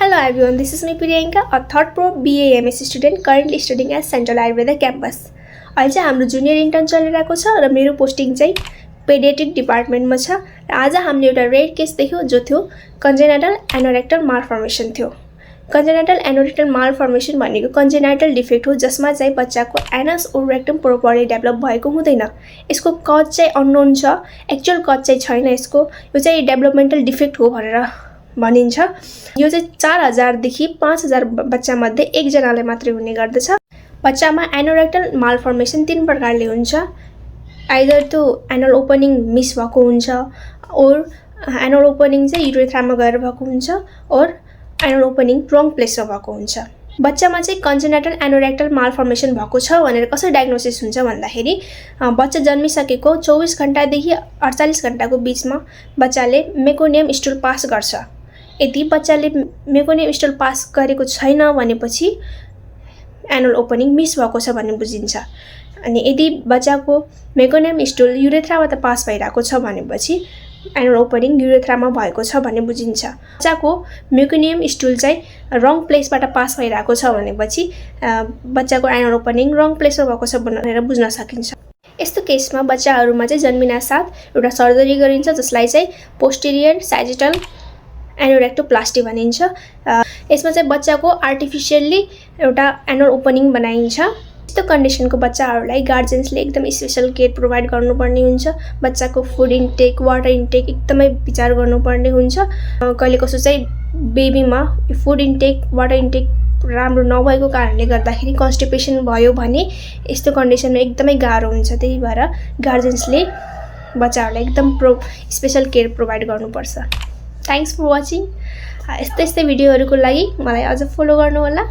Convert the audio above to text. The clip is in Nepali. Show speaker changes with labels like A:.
A: Hello everyone, this is me Priyanka, a third pro BAMS student currently studying at Central Ayurveda campus. अहिले चाहिँ हाम्रो जुनियर इन्टर्न चलिरहेको छ र मेरो पोस्टिङ चाहिँ पेडियाट्रिक डिपार्टमेन्टमा छ र आज हामीले एउटा रेयर केस देख्यौं जो थियो कन्जेनाइटल एनोरेक्टल मालफर्मेसन थियो। कन्जेनाइटल एनोरेक्टल मालफर्मेसन भनेको कन्जेनाइटल डिफेक्ट हो जसमा चाहिँ बच्चाको एनस ओर रेक्टम प्रोपरली डेभलप भएको हुँदैन। यसको कज चाहिँ अननोन छ, एक्चुअल कज चाहिँ छैन यसको। यो चाहिँ डेभलपमेन्टल डिफेक्ट हो भनेर भनिन्छ। यो चाहिँ 4000 देखि 5000 बच्चा मध्ये एकजनाले मात्रै हुने गर्दछ। बच्चामा एनोरेक्टल मालफर्मेसन 3 प्रकारले हुन्छ। आइदर त्यो एनल ओपनिङ मिस भएको हुन्छ और एनल ओपनिङ चाहिँ युरेथ्रामा गएर भएको हुन्छ और एनल ओपनिङ रङ प्लेसमा भएको हुन्छ। बच्चामा चाहिँ कन्जेनाइटल एनोरेक्टल मालफर्मेसन भएको छ भनेर कसरी डायग्नोसिस हुन्छ भन्दाखेरि बच्चा जन्मिसकेको 24 घण्टादेखि 48 घण्टाको बीचमा बच्चाले मेकोनियम स्टुल पास गर्छ। यदि बच्चाले मेकोनियम स्टुल पास गरेको छैन भनेपछि एनल ओपनिङ मिस भएको छ भन्ने बुझिन्छ। अनि यदि बच्चाको मेकोनियम स्टुल युरेथ्राबाट पास भइरहेको छ भनेपछि एनल ओपनिङ युरेथ्रामा भएको छ भन्ने बुझिन्छ। बच्चाको मेकोनियम स्टुल चाहिँ रङ प्लेसबाट पास भइरहेको छ भनेपछि बच्चाको एनल ओपनिङ रङ प्लेसमा भएको छ भनेर बुझ्न सकिन्छ। यस्तो केसमा बच्चाहरुमा चाहिँ जन्मिनासाथ एउटा सर्जरी गरिन्छ जसलाई चाहिँ पोस्टेरियर सैजिटल एनोरेक्टोप्लास्टी भनिन्छ। यसमा चाहिँ बच्चाको आर्टिफिशियली एउटा एनल ओपनिङ बनाइन्छ। यस्तो कन्डिसनको बच्चाहरुलाई गार्जियन्सले एकदम स्पेशल केयर प्रोवाइड गर्नुपर्ने हुन्छ। बच्चाको फुड इन्टेक, वाटर इन्टेक एकदमै विचार गर्नुपर्ने हुन्छ। कहिले कसो चाहिँ बेबीमा फुड इन्टेक, वाटर इन्टेक राम्रो नभएको कारणले गर्दाखेरि कन्स्टिपेसन भयो भने यस्तो कन्डिसनमा एकदमै गाह्रो हुन्छ। त्यही भएर गार्जियन्सले बच्चाहरुलाई एकदम स्पेशल केयर प्रोवाइड गर्नुपर्छ। Thanks for watching. यस्तै भिडियोहरुको लागि मलाई अझ फलो गर्नु होला।